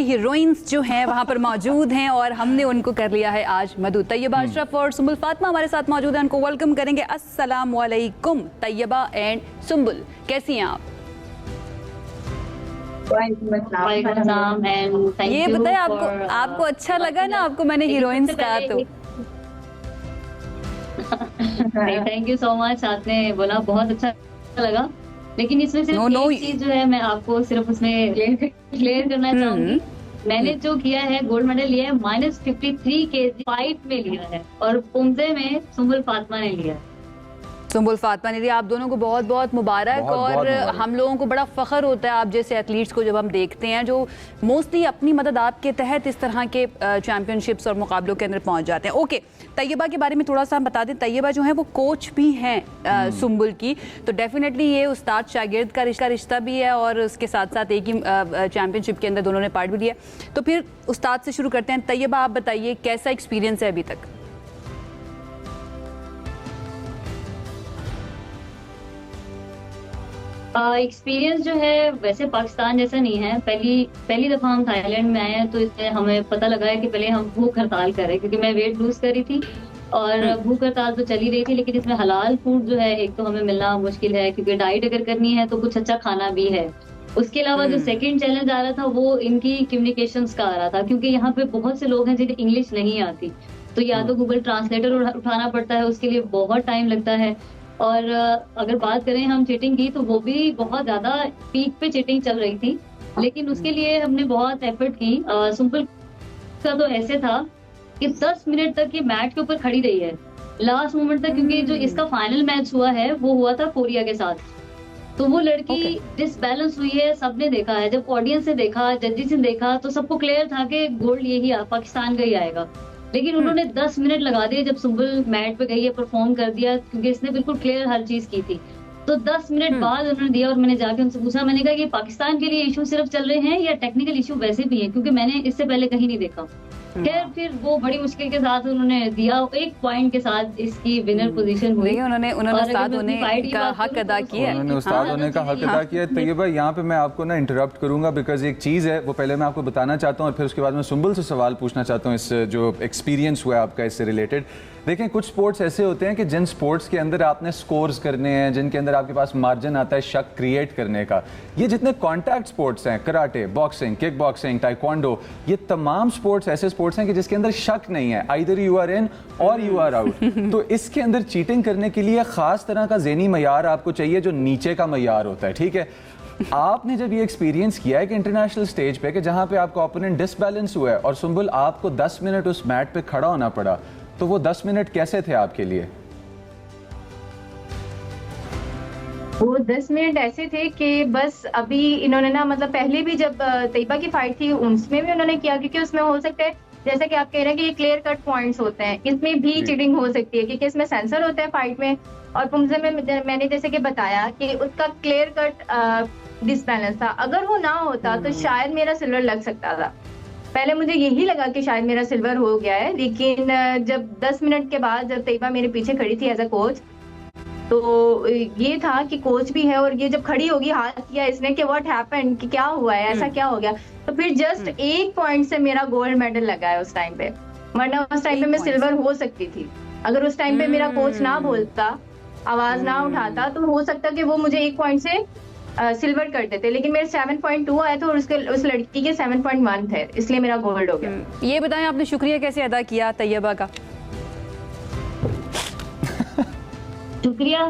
Heroines जो हैं वहाँ पर मौजूद हैं और हमने उनको कर लिया है आज मधु। तैयबा अशरफ और सुम्बुल फातिमा हमारे साथ मौजूद हैं, उनको वेलकम करेंगे। अस्सलाम वालेकुम तैयबा एंड सुम्बुल, कैसी हैं आप? ये बताएं, आपको अच्छा लगा ना? आपको मैंने हीरोइंस कहा तो थैंक यू सो मच, आपने बोला बहुत अच्छा लगा, लेकिन इसमें सिर्फ एक चीज जो है मैं आपको सिर्फ उसमें क्लियर करना चाहूंगी। मैंने जो किया है, गोल्ड मेडल लिया है -53 kg फाइट में लिया है और पुमजे में सुम्बुल फातिमा ने लिया है। सुम्बुल फातिमा ने, आप दोनों को बहुत बहुत मुबारक। और हम लोगों को बड़ा फ़ख्र होता है आप जैसे एथलीट्स को जब हम देखते हैं जो मोस्टली अपनी मदद आपके तहत इस तरह के चैम्पियनशिप्स और मुकाबलों के अंदर पहुंच जाते हैं। ओके, तैयबा के बारे में थोड़ा सा हम बता दें। तैयबा जो है वो कोच भी हैं सुम्बुल की, तो डेफिनेटली ये उस्ताद शागिर्द का रिश्ता भी है और उसके साथ साथ एक ही चैम्पियनशिप के अंदर दोनों ने पार्ट भी लिया। तो फिर उस्ताद से शुरू करते हैं। तैयबा, आप बताइए कैसा एक्सपीरियंस है अभी तक? एक्सपीरियंस जो है वैसे पाकिस्तान जैसा नहीं है। पहली दफा हम थाईलैंड में आए हैं, तो इसमें हमें पता लगा है कि पहले हम भूख हड़ताल करें, क्योंकि मैं वेट लूज कर रही थी और भूख हड़ताल तो चली रही थी, लेकिन इसमें हलाल फूड जो है एक तो हमें मिलना मुश्किल है, क्योंकि डाइट अगर करनी है तो कुछ अच्छा खाना भी है। उसके अलावा जो सेकंड चैलेंज आ रहा था वो इनकी कम्युनिकेशंस का आ रहा था, क्योंकि यहाँ पे बहुत से लोग हैं जिन्हें इंग्लिश नहीं आती, तो या तो गूगल ट्रांसलेटर उठाना पड़ता है, उसके लिए बहुत टाइम लगता है। और अगर बात करें हम चीटिंग की, तो वो भी बहुत ज्यादा पीक पे चीटिंग चल रही थी, लेकिन उसके लिए हमने बहुत एफर्ट की। सुम्बुल का तो ऐसे था कि 10 मिनट तक ये मैट के ऊपर खड़ी रही है लास्ट मोमेंट तक, क्योंकि जो इसका फाइनल मैच हुआ है वो हुआ था कोरिया के साथ, तो वो लड़की डिसबैलेंस हुई है। सबने देखा है, जब ऑडियंस से देखा, जजेस ने देखा, तो सबको क्लियर था कि गोल्ड यही पाकिस्तान का ही आएगा, लेकिन उन्होंने 10 मिनट लगा दिए। जब सुम्बुल मैट पे गई है, परफॉर्म कर दिया, क्योंकि इसने बिल्कुल क्लियर हर चीज की थी, तो 10 मिनट बाद उन्होंने दिया। और मैंने जाके उनसे पूछा, मैंने कहा कि पाकिस्तान के लिए इशू सिर्फ चल रहे हैं या टेक्निकल इशू वैसे भी है, क्योंकि मैंने इससे पहले कहीं नहीं देखा। खैर फिर वो बड़ी मुश्किल के साथ उन्होंने दिया, एक पॉइंट के साथ इसकी विनर पोजीशन हुई। उन्होंने उस्ताद होने का हक अदा किया, उन्होंने उस्ताद होने का हक अदा किया। तैयबा, यहाँ पे मैं आपको ना इंटरप्ट करूंगा, बिकॉज एक चीज़ है वो पहले मैं आपको बताना चाहता हूँ और फिर उसके बाद मैं सुम्बुल से सवाल पूछना चाहता हूँ इस जो एक्सपीरियंस हुआ है आपका इससे रिलेटेड। देखें, कुछ स्पोर्ट्स ऐसे होते हैं कि जिन स्पोर्ट्स के अंदर आपने स्कोर्स करने हैं, जिनके अंदर आपके पास मार्जिन आता है शक क्रिएट करने का। ये जितने कॉन्टैक्ट स्पोर्ट्स हैं, karate, boxing, kick boxing, taekwondo, ये तमाम स्पोर्ट्स ऐसे स्पोर्ट्स हैं कि जिसके अंदर शक नहीं है, आइदर यू आर इन और यू आर आउट। तो इसके अंदर चीटिंग करने के लिए खास तरह का ज़हनी मयार आपको चाहिए जो नीचे का मयार होता है, ठीक है? आपने जब ये एक्सपीरियंस किया है कि इंटरनेशनल स्टेज पे कि जहाँ पे आपका ओपोनेंट डिसबैलेंस हुआ है और सुम्बुल आपको 10 मिनट उस मैट पे खड़ा होना पड़ा, तो वो 10 मिनट कैसे थे आपके लिए? वो 10 मिनट ऐसे थे कि बस अभी इन्होंने ना, मतलब पहले भी जब तैयबा की फाइट थी उसमें भी उन्होंने किया, क्योंकि उसमें हो सकता है जैसा कि आप कह रहे हैं कि ये क्लियर कट पॉइंट्स होते हैं, इसमें भी चीटिंग हो सकती है, क्योंकि इसमें सेंसर होता है फाइट में। और पुमजे में मैंने जैसे कि बताया कि उसका क्लियर कट डिसबैलेंस था, अगर वो ना होता तो शायद मेरा सिल्वर लग सकता था। पहले मुझे यही लगा कि शायद मेरा सिल्वर हो गया है, लेकिन जब 10 मिनट के बाद जब तैयबा मेरे पीछे खड़ी थी एज अ कोच, तो ये था कि कोच भी है और ये जब खड़ी होगी, हाथ किया इसने कि व्हाट हैपेंड, कि क्या हुआ है, ऐसा क्या हो गया, तो फिर जस्ट एक पॉइंट से मेरा गोल्ड मेडल लगा है उस टाइम पे, वरना उस टाइम पे मैं सिल्वर हो सकती थी। अगर उस टाइम पे मेरा कोच ना बोलता, आवाज ना उठाता, तो हो सकता कि वो मुझे एक पॉइंट से सिल्वर कर देते, लेकिन मेरे 7.2 आए थे और उस लड़की के 7.1 थे, इसलिए मेरा गोल्ड हो गया। ये बताएं, आपने शुक्रिया कैसे अदा किया तैयबा का? शुक्रिया,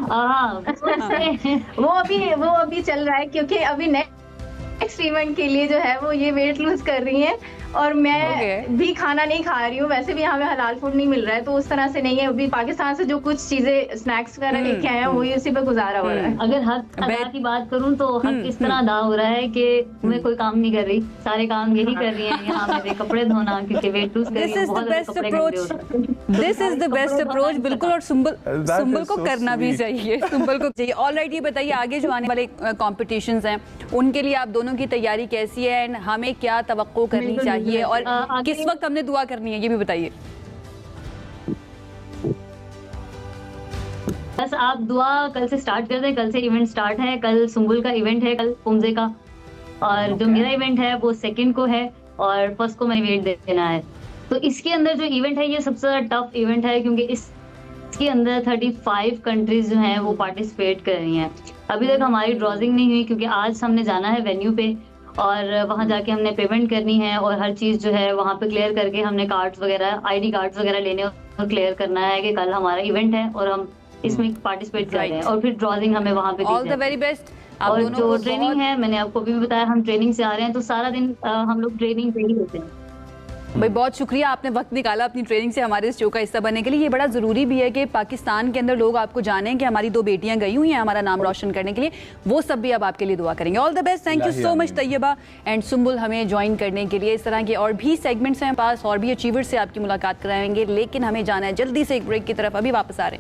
वो अभी चल रहा है, क्योंकि अभी नेक्स्ट इवेंट के लिए जो है वो ये वेट लूज कर रही हैं और मैं भी खाना नहीं खा रही हूँ। वैसे भी यहाँ पे हलाल फूड नहीं मिल रहा है, तो उस तरह से नहीं है। अभी पाकिस्तान से जो कुछ चीजें स्नैक्स वगैरह लेके आए हैं वही उसी पे गुजारा हो रहा है। अगर हक अदा की बात करूँ तो हक इस तरह अदा हो रहा है कि मैं कोई काम नहीं कर रही, सारे काम यही कर रही है। यहाँ मेरे कपड़े धोना, क्योंकि वेट लूज कर रही हूँ, बहुत सारे कपड़े गंदे हो रहे हैं। This is the best approach, बिल्कुल। और सुम्बुल को करना भी चाहिए, सुम्बुल को चाहिए। ऑलराइट, ये बताइए आगे जो आने वाले कॉम्पिटिशंस हैं उनके लिए आप दोनों की तैयारी कैसी है एंड हमें क्या तवक्को करनी चाहिए और किस वक्त हमने दुआ करनी है, ये भी बताइए। बस आप दुआ कल से स्टार्ट कर दें। कल से इवेंट स्टार्ट है, कल सुम्बुल का इवेंट है, कल पुमजे का, और जो मेरा इवेंट है वो 2nd को है। और फर्स्ट को मैंने वेट देना है। तो इसके अंदर जो इवेंट है ये सबसे ज्यादा टफ इवेंट है, क्योंकि इसके अंदर 35 कंट्रीज जो हैं वो पार्टिसिपेट कर रही हैं। अभी तक हमारी ड्रॉजिंग नहीं हुई, क्योंकि आज हमने जाना है वेन्यू पे और वहां जाके हमने पेमेंट करनी है और हर चीज जो है वहां पे क्लियर करके हमने कार्ड्स वगैरह, आईडी कार्ड्स वगैरह लेने और क्लियर करना है कि कल हमारा इवेंट है और हम इसमें पार्टिसिपेट कर रहे हैं और फिर ड्रॉजिंग हमें वहां पे ऑल द वेरी बेस्ट। और जो ट्रेनिंग है, मैंने आपको भी बताया हम ट्रेनिंग से आ रहे हैं, तो सारा दिन हम लोग ट्रेनिंग पे ही होते हैं। भाई बहुत शुक्रिया, आपने वक्त निकाला अपनी ट्रेनिंग से हमारे इस शो का हिस्सा बनने के लिए। ये बड़ा ज़रूरी भी है कि पाकिस्तान के अंदर लोग आपको जानें कि हमारी 2 बेटियां गई हुई हैं हमारा नाम रोशन करने के लिए। वो सब भी अब आपके लिए दुआ करेंगे। All the best, thank you so much Tayyaba and Sumbul हमें ज्वाइन करने के लिए। इस तरह के और भी सेगमेंट्स हैं पास, और भी अचीवर्स से आपकी मुलाकात कराएंगे, लेकिन हमें जाना है जल्दी से एक ब्रेक की तरफ। अभी वापस आ रहे हैं।